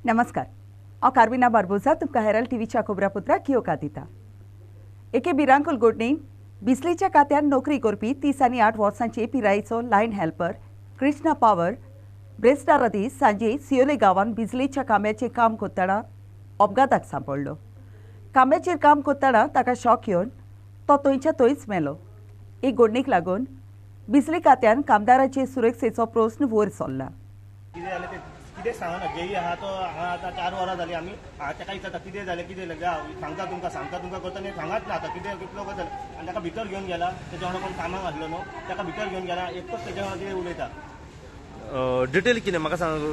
नमस्कार हांव कार्विना बार्बोजा तुमकां हेरल्ड टीव्हीच्या खोबऱ्या पुत्राक येवकार दिता। एके बिरांकुल घडणेन बिजलीच्या खात्यान नोकरी करपी 30 आनी 8 वर्सांचे पिरायेचो लायन हेल्पर कृष्णा पावर ब्रेस्तारा दीस सांजे सियोले गांवांत बिजलीच्या खांब्याचेर काम करतना अपघाताक सांपडलो। खांब्याचेर काम करतना ताका शॉक येवन तो थंयच्या थंयच मेलो। हे घडणेक लागून बिजली खात्यान कामदाराचे सुरक्षेचो प्रस्न वयर सरला। कितें सांगना जेई आहा तो हांगा आतां 4 वरां जालीं आमी ताका विचारता कितें जालें सांगता तुमकां करता न्ही सांगात ना आतां कितें कितलो गजाल आनी ताका भितर घेवन गेला तेच्या वांगडा कोण कामाक आसलो न्हू ताका भितर घेवन गेला एकूच तेच्या वांगडा कितें उलयता डिटेल कितें म्हाका सांग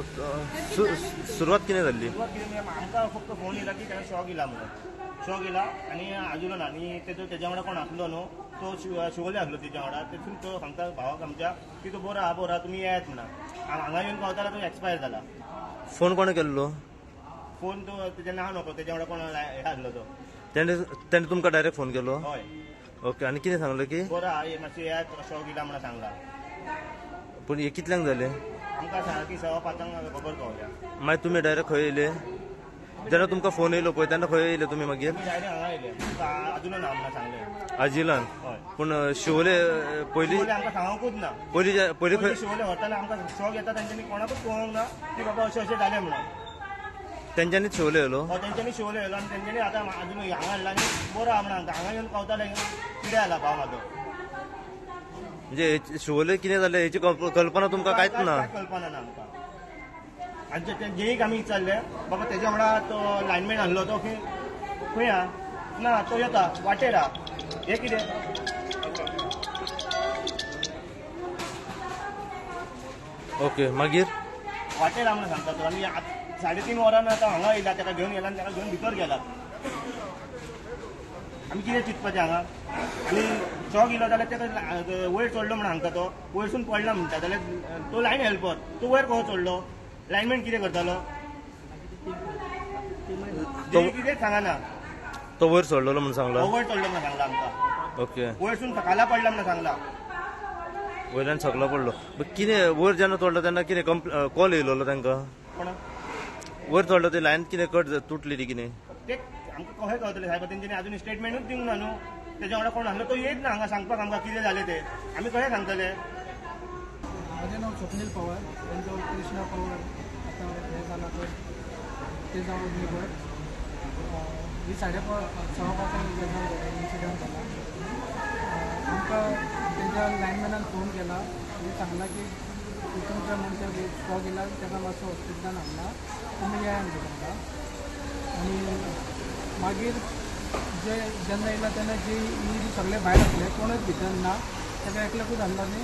सुरवात कितें जाल्ली आमकां फक्त फोन येयला की ताका शॉक येयला म्हणून शॉक येयला आनी आजुलो ना आनी तेच्या वांगडा कोण आसलो न्हू तो शिवोले आसलो तेच्या वांगडा तेतून तो सांगता भावाक आमच्या की तो बरो आहा तुमी येयात म्हणा हांगा येवन पावताना तो एक्सपायर जाला। फोन कोणे केल्लो फोन तो तेजें नांव नको तेच्या वांगडा कोण हे आसलो तो तेणे तुमकां डायरेक्ट फोन केलो। हय ओके आनी कितें सांगलें की बरो आहा मातशें येयात शॉक येयला म्हणून सांगला। पूण हे कितल्यांक जालें आमकां सारकी 5:15 खबर पावल्या। मागीर तुमी डायरेक्ट खंय येयले जेन्ना तुमकां फोन येयलो पळय तेन्ना खंय येयले तुमी मागीर डायरेक्ट हांगा येयले अजून ना म्हणून सांगलें आजिलान हय पूण शिवोले पयलीं आमकां सांगूंकूच ना पयलीं खंय शिवोले व्हरताना आमकां शॉक येता तेंच्यांनी कोणाकूच कळोंक ना की बाबा अशें जालें म्हणून तेंच्यांनीच शिवोले येयलो तेंच्यांनी शिवोले येयलो आनी तेंच्यांनी आतां अजून हांगा हाडला आनी बरो आहा म्हणून हांगा येवन पावताले कितें जाला भाव म्हाजो म्हणजे शिवोले कितें जालें हेची कल्पना तुमकां कांयच ना कल्पना ना आमकां आनी जेईक आमी विचारले बाबा तेच्या वांगडा तो लायनमॅन आसलो तो खंय आहा ना तो येता वाटेर आहा हे कितें ओके मागीर वाटेर आहा म्हणून सांगता तो आमी 3:30 वरांनी आतां हांगा येयला ताका घेवन गेला आनी ताका घेवन भितर गेला आमी कितें चिंतपाचें हांगा आनी शॉक येयलो जाल्यार ताका वयर चडलो म्हणून सांगता तो वयरसून पडला म्हणटा जाल्यार तो लायन हेल्पर तो वयर कसो चडलो लायनमॅन कितें करतालो कितेंच सांगना तो वयर सोडलेलो म्हणून सांगला वयर चडलो म्हणून सांगला आमकां ओके वयरसून खाला पडला म्हणून सांगला वयल्यान सकलो पडलो कितें वयर जेन्ना चडलो तेन्ना कितें कॉल येयलो तांकां कोण वयर चडलो ते लायन कितें कट तुटली ती कितें ते आमकां कशें कळटलें साहेब तेंच्यांनी अजून स्टेटमेंटूच दिवंक ना न्हू तेच्या वांगडा कोण आसलो तो येयच ना हांगा सांगपाक आमकां कितें जालें तें आमी कशें सांगतले। माझे नाव स्वप्नील पवार त्यांचं कृष्णा पवार आता हे झाला तर ते जाऊन निवड ही 5:30 इन्सिडंट झाला आमकां तेच्या लायनमॅनान फोन केला आणि सांगला की तुमच्या मनशाक शॉक येयला ताका मातसो हॉस्पिटलान हाडला तुमी या म्हणटा तांकां आनी मागीर जेन्ना येयला तेन्ना जी सगळे भायर आसले कोणूच भितर ना ताका एकल्याकूच हाडलो आनी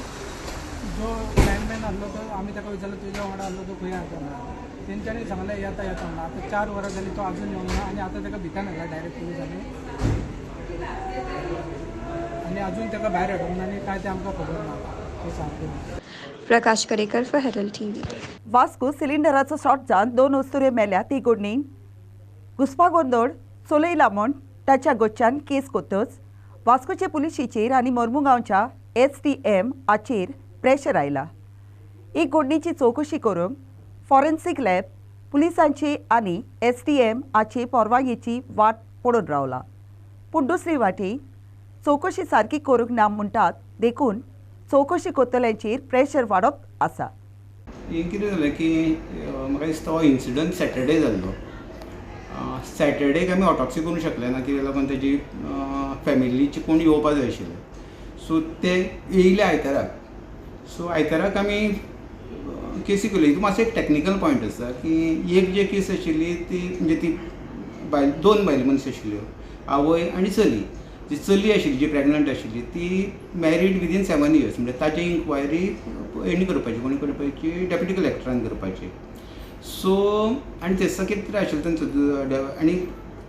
जो लायनमॅन आसलो तो आमी ताका विचारलो तुज्या वांगडा आसलो तो खंय आसा तेंच्यांनी सांगलें येता म्हणून आतां 4 वरां जालीं तो अजून येवंक ना आनी आतां ताका भितर हाडला डायरेक्ट पुलिसांनी आनी अजून ताका भायर हाडूंक ना आनी काय तें आमकां खबर ना ते सांगता। Prakash Karekar for Herald TV. Vasco सिलिंडराचो शॉर्ट जावन 2 वस्तुऱ्यो मेल्या ती घडणेन घुसपागोंदळ चलयला म्हूण ताच्या गोच्च्यान केस कोत्तच वास्कोचे पुलिशेचेर आनी मर्मुगांवच्या STM हाचेर प्रेशर आयला। ही घडणेची चवकशी करूंक फॉरेन्सीक लॅब पुलिसांची आनी STM हाचे परवानगीची वाट पडून रावला पूण दुसरी वाटी चवकशी सारकी करूंक ना म्हणटात देखून चवकशी करतल्यांचेर प्रेशर वाडत आसा। हें कितें जालें की म्हाका दिसता हो इन्सिडंट सॅटर्डे जाल्लो सॅटर्डेक आमी ऑटोप्सी करूंक शकले ना कित्याक लागून तेजी फॅमिलीची कोण येवपाक जाय आशिल्ले सो ते येयले आयताराक सो आयताराक आमी केसी केल्यो हितून मातसो एक टॅक्निकल पॉयंट आसा की एक जे केस आशिल्ली ती म्हणजे ती बायल 2 बायल मनीस आशिल्ल्यो आवय आनी चली जी चली आशिल्ली जी प्रेग्नंट आशिल्ली ती मॅरीड विदीन 7 इयर्स म्हणजे ताची इन्क्वायरी हेणी करपाची कोणी करपाची डेप्युटी कलेक्टरान करपाची सो आनी तेसा कितें तरी आशिल्लें तांचो आनी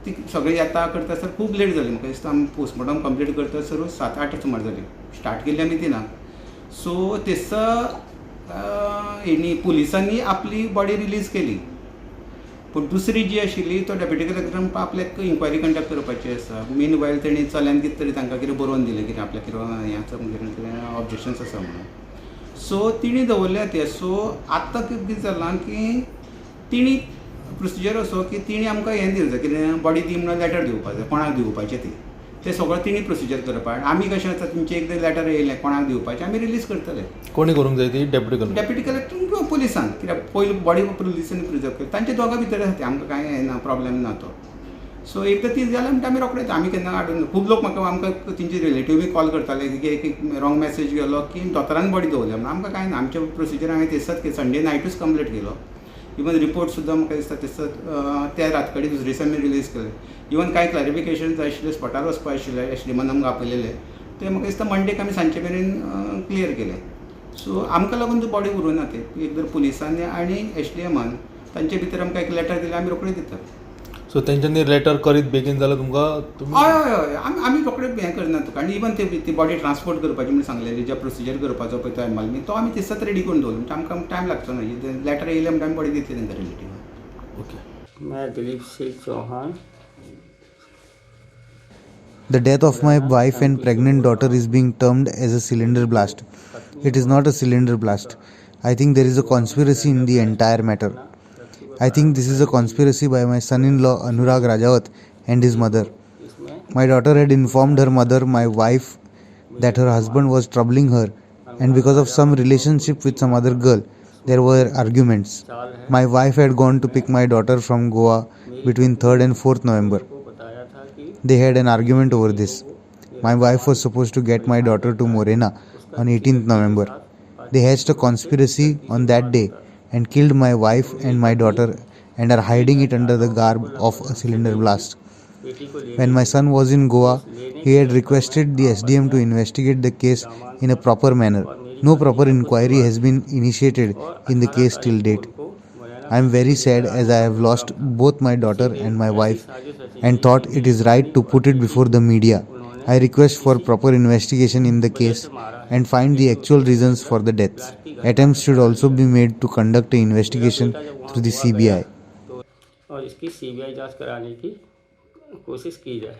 ती सगळें येता करता आसतना खूब लेट जाली म्हाका दिसता आमी पोस्टमॉर्टम कंप्लीट करता सर 7-8 सुमार जाली स्टार्ट केल्ली आमी तिनां सो तेसा हेणी पुलिसांनी आपली बॉडी रिलीज केली पूण दुसरी जी आशिल्ली तो डेप्युटी कलेक्टरान आपल्याक इन्क्वायरी कंडक्ट करपाची आसा मीन वायल तेणी चल्यान कितें तरी तांकां कितें बरोवन दिलें कितें आपल्याक कितें हें आसा कितें ऑब्जेक्शन्स आसा म्हणून सो तिणी दवरल्या ते सो आतां कितें जालां की तिणी प्रोसिजर असो की तिणी आमकां हें दिवं जाय कितें बॉडी दी म्हणून लेटर दिवपाक जाय कोणाक दिवपाचें तें सगळं तिणी प्रोसिजर करपाक आमी कशें आसा तुमचें एकदां लेटर येयलें कोणाक दिवपाचें आमी रिलीज करतले कोणी करूंक जाय ती डेप्युटी कलेक्टर डेप्युटी कलेक्टर किंवा पुलिसान कित्याक पयलीं बॉडी पुलिसांनी प्रिजर्व करता तांचे दोगां भितर आसा तें आमकां कांय ना प्रॉब्लेम ना तो सो एकदां ती जाल्यार म्हणटा आमी रोखडेच आमी केन्ना हाडून खूब लोक म्हाका आमकां तेंचे रिलेटिव्ह कॉल करताले की एक रॉंग मेसेज गेलो की दोतोरान बॉडी दवरल्या म्हणून आमकां कांय ना आमच्या प्रोसिजर हांवें तेसत की संडे नायटूच कंप्लीट केलो इवन रिपोर्ट सुद्दां म्हाका दिसता तेसत त्या रातकडी दुसरे दिसा आमी रिलीज केले इवन कांय क्लॅरिफिकेशन जाय आशिल्ले स्पॉटार वचपा आशिल्ले एसडीएमान आमकां आपयलेले ते म्हाका दिसता मंडेक आमी सांजचे मेरेन क्लियर केले सो आमकां लागून ती बॉडी उरूं ना ती एकदर पुलिसांनी आनी एसडीएमान तांचे भितर आमकां एक लेटर दिलें आमी रोखडें दितात सो तेंच्यांनी लेटर करीत बेगीन जाल्यार तुमकां हय हय हय आमी रोखडें हें करना तुका आनी इवन ती बॉडी ट्रान्सपोर्ट करपाची म्हणून सांगलेली जे प्रोसिजर करपाचो पळय तो एमएलमी तो आमी दिसत रेडी करून दवरलो म्हणजे आमकां टायम लागचो ना लेटर येयले म्हणटा आमी बॉडी दितली तेंका रिलेटिव्ह ओके मैं Dilip Singh Chauhan The death of my wife and pregnant daughter is being termed as a cylinder blast. It is not a cylinder blast. I think there is a conspiracy in the entire matter. I think this is a conspiracy by my son-in-law Anurag Rajawat and his mother. My daughter had informed her mother, my wife, that her husband was troubling her, and because of some relationship with some other girl, there were arguments. My wife had gone to pick my daughter from Goa between 3rd and 4th November. They had an argument over this. My wife was supposed to get my daughter to Morena on 18th November. They hatched a conspiracy on that day and killed my wife and my daughter and are hiding it under the garb of a cylinder blast. When my son was in Goa, he had requested the SDM to investigate the case in a proper manner. No proper inquiry has been initiated in the case till date. I am very sad as I have lost both my daughter and my wife and thought it is right to put it before the media. I request for proper investigation in the case and find the actual reasons for the deaths. Attempts should also be made to conduct an investigation through the CBI. और इसकी CBI जांच कराने की कोशिश की जाए।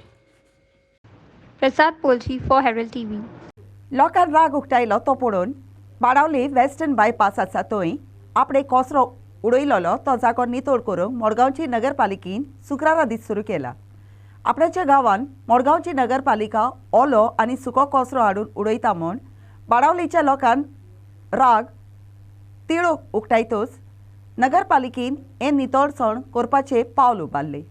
प्रसाद पोल्ची for Herald TV. लोकांक राग उक्तायलो तो पळोवन बाणावली वेस्टर्न बायपास आसा थंय आपणे कोसरो उडयलोलो तो जागो नितळ करूंक मडगांवची नगरपालिकेन शुक्रारा दीस सुरू केला आपणाच्या गांवांत मडगांवची नगरपालिका ओलो आनी सुको कोसरो हाडून उडयता म्हूण बाणावलीच्या लोकांक राग तीळ उक्तायतच नगरपालिकेन हें नितळसाण करपाचें पावल उबारलें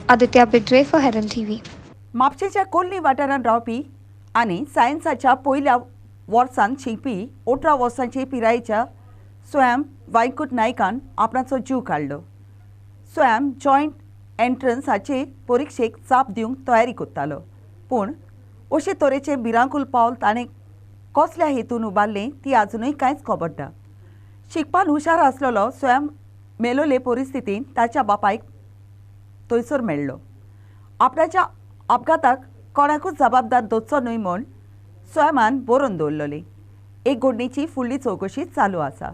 Aditya Bidre for Herald TV. म्हापशेच्या कोल्ली वाठारांत रावपी आनी सायन्साच्या पयल्या वर्सांत शिकपी 18 वर्सांचे पिरायेच्या स्वयं वायकूट नायकान आपणाचो जीव काडलो स्वयं जॉयंट एंट्रन्स हाचे परिक्षेक चाप दिवंक तयारी करतालो पूण अशे तरेचें भिरांकूल पावल ताणें कसल्या हेतून उबारलें ती आजुनूय कांयच खबर ना शिकपान हुशार आसलेलो स्वयं मेलोले परिस्थितींत ताच्या बापायक थंयसर मेळ्ळो आपणाच्या अपघाताक कोणाकूच जबाबदार धरचो न्हय म्हूण स्वयंमान बरोवन दवरलेली एक घडणेची फुडली चवकशी चालू आसा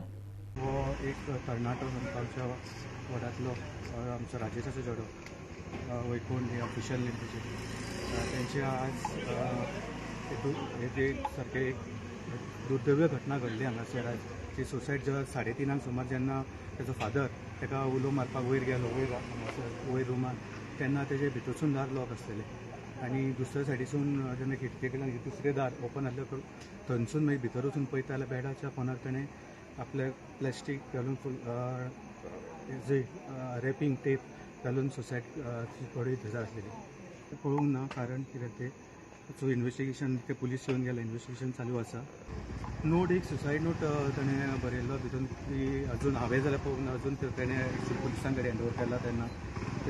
हो एक कर्नाटक आमच्या वाड्यातलो आमचो राजेशाचो चेडो वैकुंठ हे ऑफिशियल नेम तेंचे आज एक सारके एक दुर्दैवी घटना घडली हांगासर आज ती सुसायड जो 3:30 सुमार जेन्ना तेजो फादर ताका उलो मारपाक वयर गेलो वयर रुमान तेन्ना तेजे भितरसून दार लॉक आसलेले आनी दुसऱ्या सायडीसून जेन्ना खिडके कडल्यान दुसरें दार ओपन आसलें थंयसून मागीर भितर वचून पळयता जाल्यार बेडाच्या कोणार ताणें आपले प्लॅस्टीक घालून जे रॅपिंग टेप घालून सुसायड थोडी झजार आसलेली पळोवंक ना कारण कित्याक ते सो इन्वेस्टिगेशन ते पुलीस येवन गेले इन्वेस्टिगेशन चालू आसा नोट एक सुसायड नोट ताणें बरयल्लो भितून ती अजून हांवें जाल्यार पळोवंक ना अजून ताणें पुलिसां कडेन हँड ओवर केला तेन्ना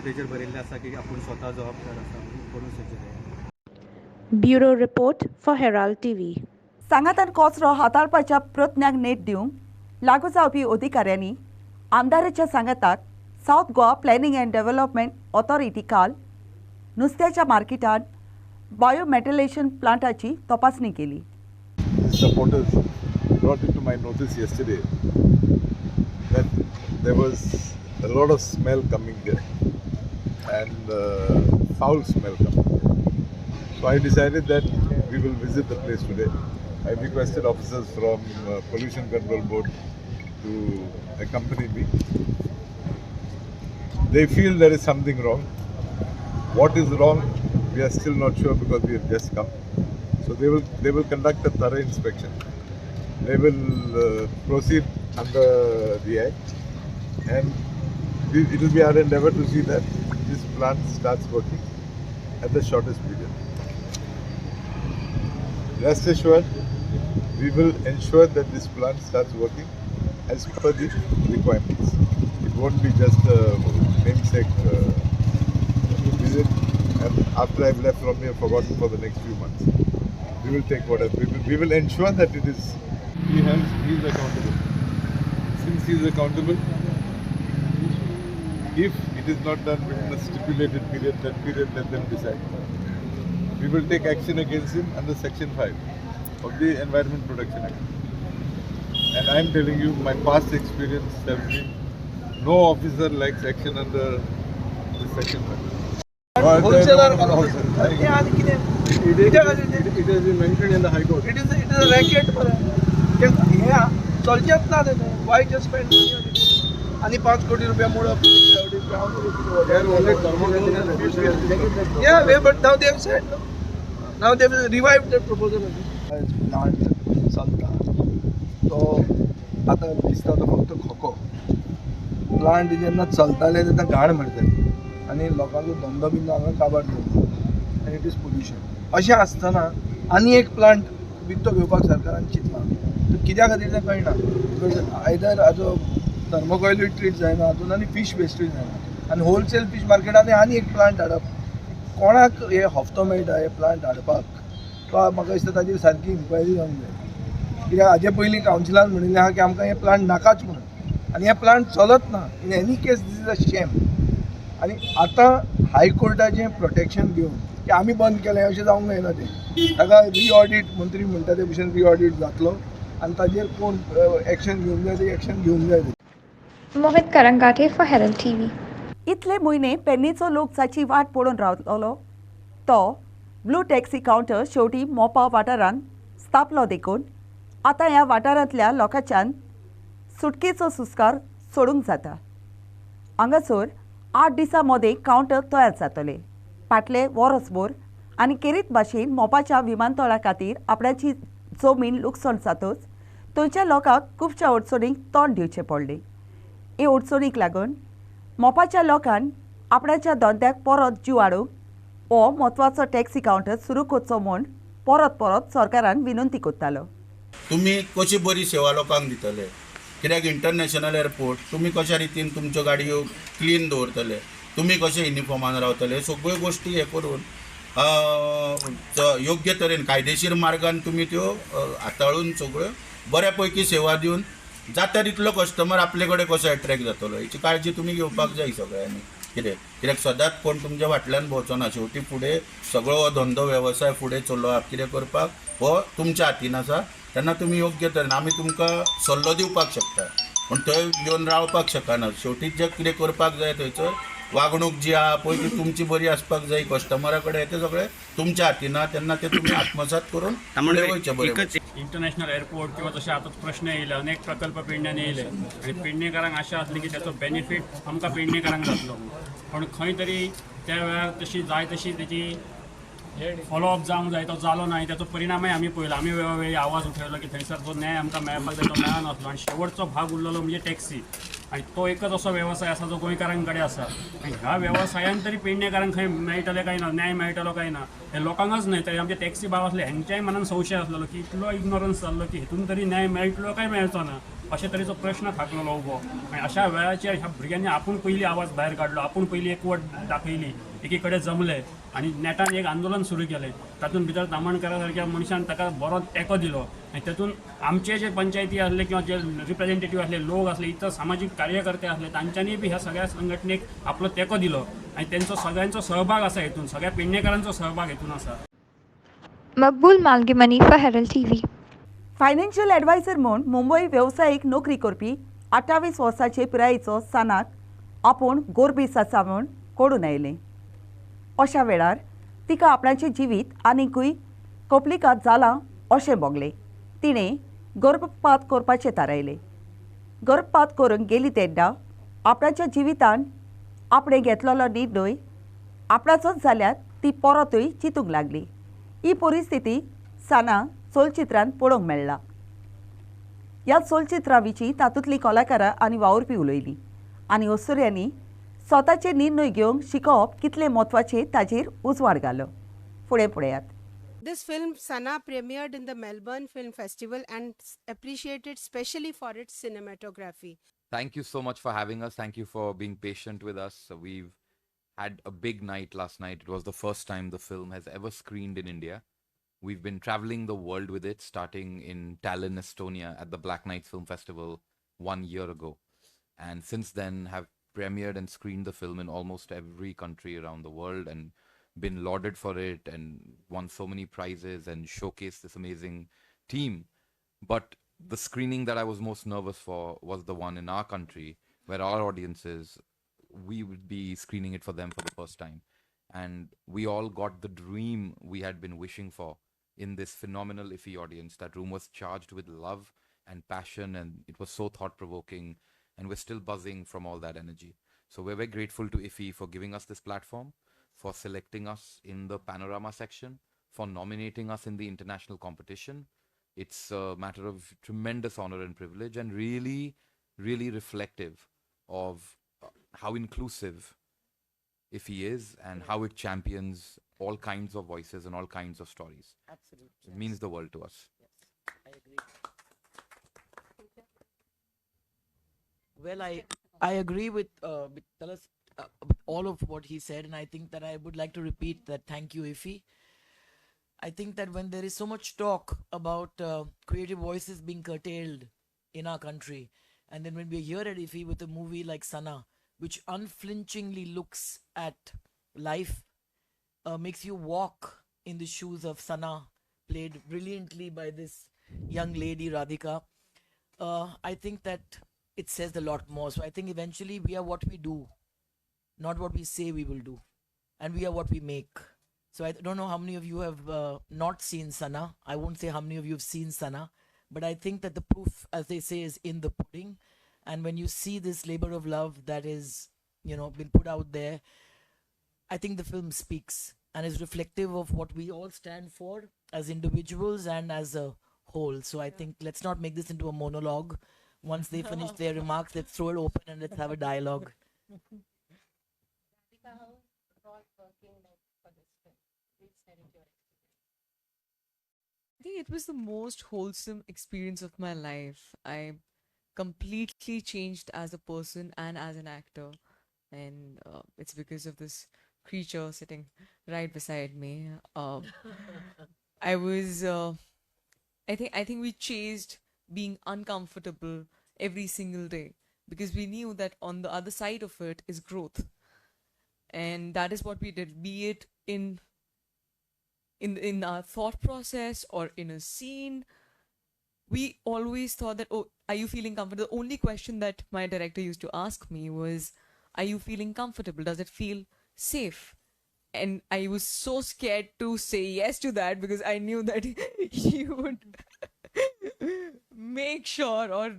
तेजेर बरयल्लें आसा की आपूण स्वता जबाबदार आसा करून सज्ज bureau report for Herald TV. सांगातान कोसरो हाताळपाच्या प्रयत्नाक नेट दिवंक लागू जावपी अधिकाऱ्यांनी आमदाराच्या सांगाताक south Goa planning and development authority काल नुस्त्याच्या मार्केटांत बायोमेटिलेशन प्लांटाची तपासणी केली Supporters brought it to my notice yesterday that there was a lot of smell coming there and foul smell coming. So I decided that we will visit the place today. I requested officers from Pollution Control Board to accompany me. They feel there is something wrong. What is wrong, we are still not sure because we have just come. So they will conduct a thorough inspection. They will proceed under the Act, and it will be our endeavor to see that this plant starts working at the shortest period. Rest assured, we will ensure that this plant starts working as per the requirements. It won't be just a namesake visit, and after I've left from here, forgotten for the next few months. We will take whatever. We will ensure that it is. He is accountable. Since he is accountable, if it is not done within a stipulated period, that period let them decide. We will take action against him under Section 5 of the Environment Protection Act. And I am telling you, my past experience tells me no officer likes action under this Section 5. Wholesaler, It has been mentioned in the High Court. it is a racket for चलचेच ना why just spend money on it? आणि 5 कोटी रुपया मोडप. Yeah, but now they have said no. Now they will revive the proposal again. Plant चलता तो आतां दिसता तो फक्त खोको. प्लांट जेन्ना चलताले तेन्ना घाण मारताली आनी लोकांचो धंदो बिंदो हांगा काबार जाता आनी इट इज पोल्युशन. अशें आसतना आनी एक प्लांट विकतो घेवपाक सरकारान चिंतला. कित्या खातीर तें कळना. बिकॉज आयदर हाजो थर्मोकॉयलूय ट्रीट जायना हातून आनी फीश वेस्टूय जायना आनी होलसेल फीश मार्केटांत आनी एक प्लांट हाडप. कोणाक हे हफ्तो मेळटा हे प्लांट हाडपाक तो म्हाका दिसता ताजेर सारकी इन्क्वायरी जावंक जाय. कित्याक हाजे पयलीं कावन्सिलान म्हणिल्लें आहा की आमकां हे प्लांट नाकाच म्हणून आनी हे प्लांट चलत ना. In any case these is a shame. आनी आतां हायकोर्टाचें प्रोटेक्शन घेवन की आमी बंद केलें अशें जावंक जायना तें. ताका रिऑडीट मंत्री म्हणटा ते भशेन रिऑडीट जातलो आनी ताजेर कोण एक्शन घेवंक जाय ते एक्शन घेवंक जाय. Mohit Karangate for Herald TV. इतले म्हयने पेन्नीचो लोक जाची वाट पळोवन रावलो तो ब्लू टॅक्सी कावंटर शेवटी मोपा वाठारांत स्थापलो देखून आतां ह्या वाठारांतल्या लोकांच्यान सुटकेचो सुस्कार सोडूंक जाता. हांगासर 8 दिसां मदें कावंटर तयार जातले. फाटले वर्सभर आनी केरीत भाशेन मोपाच्या विमानतळा खातीर आपणाची जमीन लुकसाण जातच थंयच्या लोकांक खुबश्या अडचणींक तोंड दिवचें पडलें. हे अडचणीक लागून मोपाच्या लोकांन आपणाच्या धंद्याक परत जीव हाडूंक हो म्हत्वाचो टॅक्सी कावंटर सुरू करचो म्हूण परत परत सरकारान विनंती करतालो. तुम्ही कशी बरी सेवा लोकांक दितले. कित्याक इंटरनॅशनल एअरपोर्ट तुम्ही कशा रितीन तुमच्यो गाडयो क्लीन दवरतले. तुम्ही कशे युनिफॉर्मान रावतले. सगळ्यो गोश्टी हे करून योग्य तरेन कायदेशीर मार्गान तुम्ही त्यो हाताळून सगळ्यो बऱ्या पैकी सेवा दिवन जाता तितलो कस्टमर आपले कडेन कसो एट्रॅक्ट जातलो हेची काळजी तुमी घेवपाक जाय सगळ्यांनी. कित्याक सदांच कोण तुमच्या फाटल्यान भोंवचो ना. शेवटी फुडें सगळो हो धंदो वेवसाय फुडें चलोवप कितें करपाक हो तुमच्या हातीन आसा. तेन्ना तुमी योग्य तरेन आमी तुमकां सल्लो दिवपाक शकता पूण थंय येवन रावपाक शकना. शेवटी जें कितें करपाक जाय थंयसर वागणूक जी आहा पळय ती तुमची बरी आसपाक जाय. कस्टमरा कडेन ते सगळें तुमच्या हातीन आहा तेन्ना ते तुमी आत्मसात करून फुडें वयचे बरें. इंटरनॅशनल एअरपोर्ट किंवा तसे आता प्रश्न येयले अनेक प्रकल्प पेडण्यान येयले आणि पेडणेकारांक आशा आसली की त्याचो बेनिफीट आमकां पेडणेकारांक जातलो. पण खंय तरी त्या वेळार तशी जाय तशी त्याची फॉलोअप जावंक जाय तो जालो ना. त्याचो परिणामय आमी पळयलो. आमी वेळोवेळी आवाज उठयलो की थंयसर जो न्याय आमकां मेळपाक जाय तो मेळनासलो आनी शेवटचो भाग उरलेलो म्हणजे टॅक्सी. आणि तो एकच असो व्यवसाय आसा जो गोंयकारांक कडेन आसा. आनी ह्या व्यवसायान तरी पेडणेकारांक खंय मेळटले काय ना न्याय मेळटलो काय ना हे लोकांकच न्हय तर आमचे टॅक्सी भाव आसले हेंच्याय मनान संशय आसलेलो की इतलो इग्नोरन्स जाल्लो की हितून तरी न्याय मेळटलो काय मेळचो ना अशे तरेचो प्रश्न थाकलेलो उबो. आनी अशा वेळाचेर ह्या भुरग्यांनी आपूण पयलीं आवाज भायर काडलो. आपूण पयलीं एकवट दाखयली. एकी कडेन जमले आनी नेटान एक आंदोलन सुरू केलें. तातूंत भितर दामणकरा सारक्या मनशान ताका बरो तेंको दिलो. आनी तातूंत आमचे जे पंचायती आसले किंवा जे रिप्रेझेंटेटीव आसले लोक आसले इतर सामाजीक कार्यकर्ते आसले तांच्यांनी बी ह्या सगळ्या संघटनेक आपलो तेंको दिलो आनी तेंचो सगळ्यांचो सहभाग आसा हेतून. सगळ्या पेडणेकारांचो सहभाग हेतून आसा. Makbul Malgimani for Herald TV. Financial adviser म्हूण मुंबय वेवसायीक नोकरी करपी 28 वर्सांचे पिरायेचो सानाक आपूण गोरबीस आसा म्हूण कळून आयलें. अशा वेळार तिका आपणाचें जिवीत आनिकूय कपलिकात जालां अशें भोगलें. तिणें गर्भपात करपाचें थारायलें. गर्भपात करूंक गेली तेन्ना आपणाच्या जिवितान आपणें घेतलेलो निर्णय आपणाचोच जाल्यार ती परतूय चिंतूंक लागली. ही परिस्थिती साना चलचित्रांत पळोवंक मेळ्ळा. ह्या चलचित्रा विशीं तातूंतलीं कलाकारां आनी वावुरपी उलयलीं आनी अस्तुऱ्यांनी स्वताचे निर्णय घेवंक शिकोवप कितलें म्हत्वाचें ताचेर उजवाड घालो. फुडें पळयात. This film, Sana, premiered in the Melbourne Film Festival and appreciated specially for its cinematography. Thank you so much for having us. Thank you for being patient with us. We've had a big night last night. It was the first time the film has ever screened in India. We've been traveling the world with it, starting in Tallinn, Estonia at the Black Nights Film Festival 1 year ago. And since then have premiered and screened the film in almost every country around the world and been lauded for it and won so many prizes and showcased this amazing team. But the screening that I was most nervous for was the one in our country where our audiences, we would be screening it for them for the first time. And we all got the dream we had been wishing for in this phenomenal IFFI audience. That room was charged with love and passion, and it was so thought-provoking, and we're still buzzing from all that energy. So we're very grateful to IFFI for giving us this platform, for selecting us in the Panorama section, for nominating us in the international competition. It's a matter of tremendous honor and privilege, and really, really reflective of how inclusive IFFI is and how it champions all kinds of voices and all kinds of stories. Absolutely. It means the world to us. Yes, I agree. Well, I agree with Talas, with all of what he said, and I think that I would like to repeat that thank you, IFFI. I think that when there is so much talk about creative voices being curtailed in our country, and then when we're here at IFFI with a movie like Sana, which unflinchingly looks at life, makes you walk in the shoes of Sana, played brilliantly by this young lady, Radhika, I think that it says a lot more. So I think eventually we are what we do, not what we say we will do. And we are what we make. So I don't know how many of you have not seen Sana. I won't say how many of you have seen Sana. But I think that the proof, as they say, is in the pudding. And when you see this labor of love that is, been put out there, I think the film speaks and is reflective of what we all stand for as individuals and as a whole. So I think let's not make this into a monologue. Once they finish their remarks, let's throw it open and let's have a dialogue. I think it was the most wholesome experience of my life. I completely changed as a person and as an actor, and it's because of this creature sitting right beside me. I was, I think we chased being uncomfortable every single day because we knew that on the other side of it is growth, and that is what we did. Be it in our thought process or in a scene, we always thought that, oh, are you feeling comfortable? The only question that my director used to ask me was, are you feeling comfortable? Does it feel safe? And I was so scared to say yes to that because I knew that he would make sure or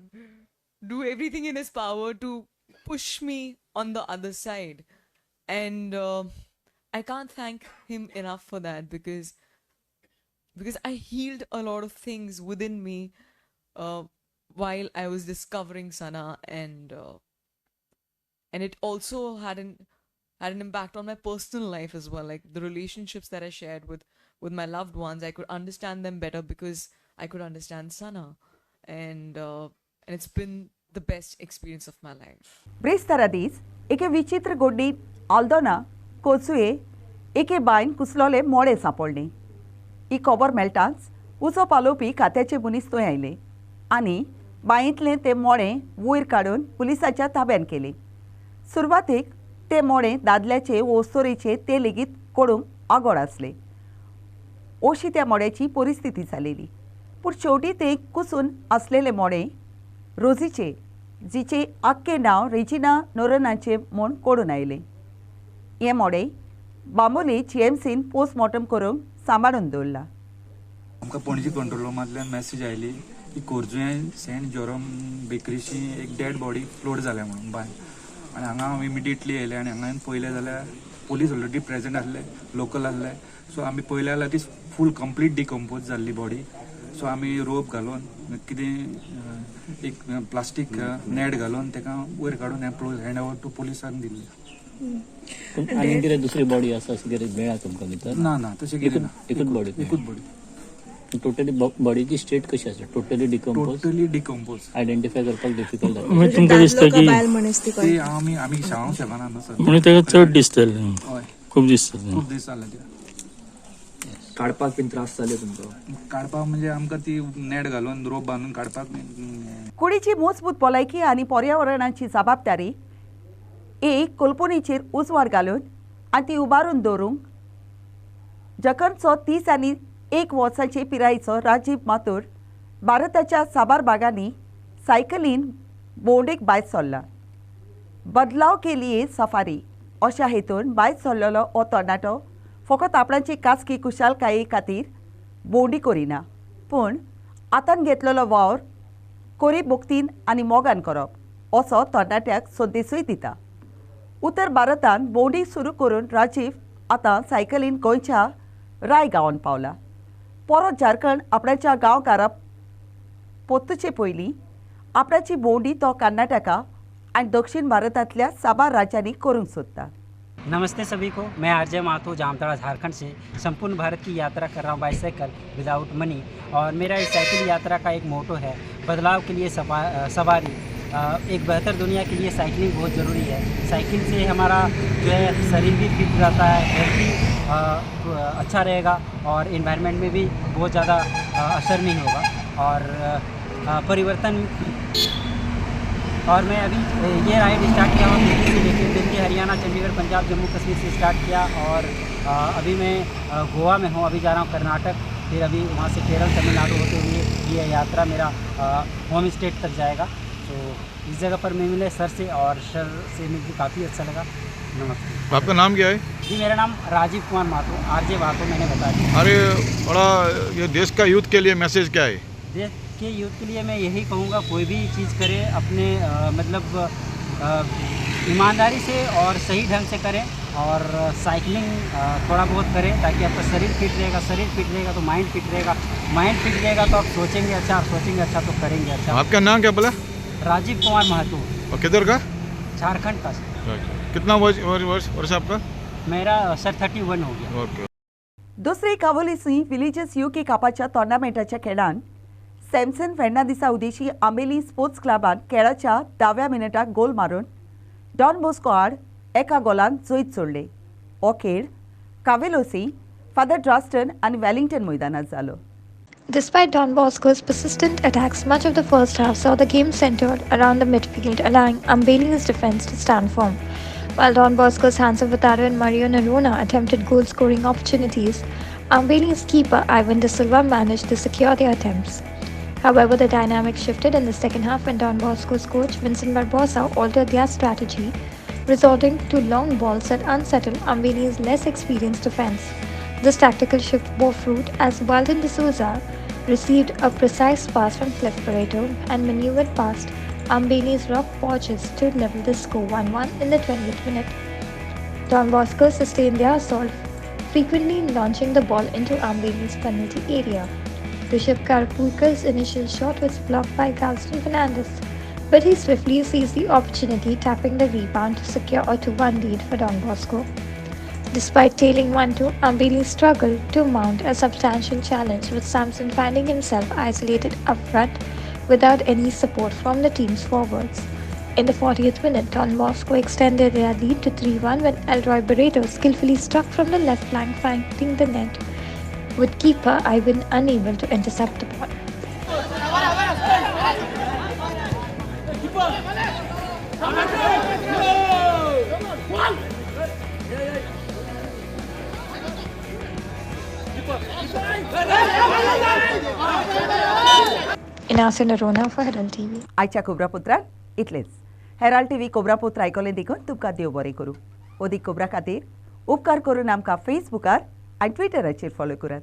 do everything in his power to push me on the other side. And I can't thank him enough for that because I healed a lot of things within me while I was discovering Sana, and it also had an impact on my personal life as well. Like the relationships that I shared with my loved ones, I could understand them better because I could understand Sana, and it's been the best experience of my life. ब्रेस्तारा दीस एके विचित्र गोड्डी आल्दोना कोचुये एके Bayern कुसलोले मोडे सांपडले. ही खबर मेळटाच उजो पालोवपी खात्याचे मनीस थंय आयले आनी बायेंतलें तें मोडें वयर काडून पुलिसाच्या ताब्यात केलें. सुरवातीक तें मोडें दादल्याचे वो अस्तोरेचे ते लेगीत कळूंक आगोड आसलें. अशी त्या मोड्याची परिस्थिती जालेली. पूण शेवटी तें कुसून आसलेलें मोडें रोजीचे जिचे आख्खे नाव रेजिना नोरनाचे म्हूण कळून आयलें. हे मोडे बांबोली GMCन पोस्टमॉर्टम करूंक सांबाळून दवरला. आमकां पणजी कंट्रोल रुमांतल्यान मॅसेज आयली की कोरजुयें सेंट जॉरम बेकरीची एक डेड बॉडी फ्लोट जाल्या म्हणून बाय. आनी हांगा हांव इमिडिएटली येयलें आनी हांगा पळयलें जाल्यार पोलीस ऑलरेडी प्रेजंट आसले, लोकल आसले. सो आमी पळयलें जाल्यार ती फूल कंप्लीट डिकम्पोज जाल्ली बॉडी. सो आमी रोप घालून कितें एक प्लास्टीक नेट घालून ताका वयर काडून हँड ओवर टू पोलिसांक दिल्ली. आनी कितें दुसरी बॉडी आसा अशें कितें मेळ्ळा तुमकां भितर? ना ना तशें कितें ना. एकूच बॉडी. एकूच बॉडी. टोटली बॉडीची स्टेट कशी आसा? Totally decompose. आयडेंटिफाय करपाक डिफिकल्ट जाता. म्हणजे तुमकां दिसता की ते आमी सांगूंक शकना न्हू सर. म्हणजे ताका चड दिसतलें. हय खूब दिसता. खूब दीस जाले ते. काडपाक बीन त्रास जाले तुमकां? काडपाक म्हणजे आमकां ती नेट घालून रोप बांदून काडपाक. कुडीची मजबूत भलायकी आनी पर्यावरणाची जबाबदारी एक कल्पनेचेर उजवाड घालून आनी ती उबारून दवरूंक जखनचो 30 आनी 1 वर्साचे पिरायेचो राजीव माथूर भारताच्या साबार भागांनी सायकलीन भोंवडेक भायर सरला. बदलाव के लिए सफारी अशा हेतून भायर सरलेलो हो तरणाटो फकत आपणाची खासगी कुशालकाये खातीर भोंवडी करिना, पूण आतां घेतलेलो वावर कोरी भोगतीन आनी मोगान करप असो तरणाट्याक संदेशूय दिता. उत्तर भारतांत भोंवडी सुरू करून राजीव आतां सायकलीन गोंयच्या राय गांवांत पावला. परत झारखंड आपणाच्या गांवकारां पोत्तुचे पयलीं आपणाची भोंवडी तो कर्नाटका आनी दक्षिण भारतांतल्या साबार राज्यांनी करूंक सोदता. नमस्ते सभी को, मैं आरजे माथुर जामताड़ा झारखंड से संपूर्ण भारत की यात्रा कर रहा हूँ बाईसाइकिल विदाउट मनी. और मेरा इस साइकिल यात्रा का एक मोटो है बदलाव के लिए सवारी. एक बेहतर दुनिया के लिए साइकिलिंग बहुत ज़रूरी है. साइकिल से हमारा जो है शरीर भी फिट रहता है, हेल्थ अच्छा रहेगा और इन्वायरमेंट में भी बहुत ज़्यादा असर नहीं होगा और परिवर्तन. और मैं अभी ये राइड स्टार्ट किया हूँ दिल्ली से लेकर दिल्ली, हरियाणा, चंडीगढ़, पंजाब, जम्मू कश्मीर से स्टार्ट किया और अभी मैं गोवा में हूँ. अभी जा रहा हूँ कर्नाटक, फिर अभी वहाँ से केरल, तमिलनाडु होते हुए ये यात्रा मेरा होम स्टेट तक जाएगा. तो इस जगह पर मैं मिले सर से और सर से मुझे काफ़ी अच्छा लगा. नमस्ते. आपका नाम क्या है? जी मेरा नाम राजीव कुमार माथुर, आरजे माथुर मैंने बता दिया. अरे बड़ा ये देश का यूथ के लिए मैसेज क्या है? देश के यूथ के लिए मैं यही कहूँगा कोई भी चीज़ करे अपने मतलब ईमानदारी से और सही ढंग से करें और साइकिलिंग थोड़ा बहुत करें ताकि आपका शरीर फिट रहेगा. शरीर फिट रहेगा तो माइंड फिट रहेगा. माइंड फिट रहेगा तो आप सोचेंगे अच्छा, सोचेंगे अच्छा तो करेंगे अच्छा. आपका नाम क्या बोला? राजीव कुमार महतो. और किधर का? झारखंड का. कितना वर्ष आपका? मेरा सर 31 हो गया. ओके. दुसरे कावोलीसी विलेजेस UK कापाच्या टोर्नामेंटाच्या खेळांत सॅमसन फेर्नांदिसा उदेशी आंबेली स्पोर्ट्स क्लबान खेळाच्या 10व्या मिनटाक गोल मारून डॉन बॉस्को आड एका गोलान जैत सोडले. हो खेळ कावेलोसी, फादर ड्रास्टन आनी वेलिंग्टन मैदानात जालो. Despite Don Bosco's persistent attacks, much of the first half saw the game centered around the midfield, allowing Ambeli's defense to stand firm. While Don Bosco's Hansa Vataro and Mario Narona attempted goal-scoring opportunities, Ambeli's keeper Ivan De Silva managed to secure their attempts. However, the dynamic shifted in the second half when Don Bosco's coach Vincent Barbosa altered their strategy, resorting to long balls that unsettled Ambeli's less experienced defense. This tactical shift bore fruit as Walden De Souza received a precise pass from Cliff Pareto and maneuvered past Ambeli's rock porches to level the score 1-1 in the 20th minute. Don Bosco sustained their assault, frequently launching the ball into Ambeli's penalty area. Rishabh Karpulkar's initial shot was blocked by Galston Fernandez, but he swiftly seized the opportunity, tapping the rebound to secure a 2-1 lead for Don Bosco. Despite tailing 1-2, Ambeli struggled to mount a substantial challenge, with Samson finding himself isolated up front without any support from the team's forwards. In the 40th minute, Don Bosco extended their lead to 3-1 when Elroy Barreto skillfully struck from the left flank, finding the net, with keeper Ivan unable to intercept the ball. Inacio Narona for Herald TV. आयच्या खबरापत्रांत इतलेच. Herald TV cobra पोत्र आयकले देखून तुमकां देव बरें करूं. ओदीक cobra खातीर उपकार करून आमकां फेसबुकार आनी ट्विटराचेर फॉलो करात.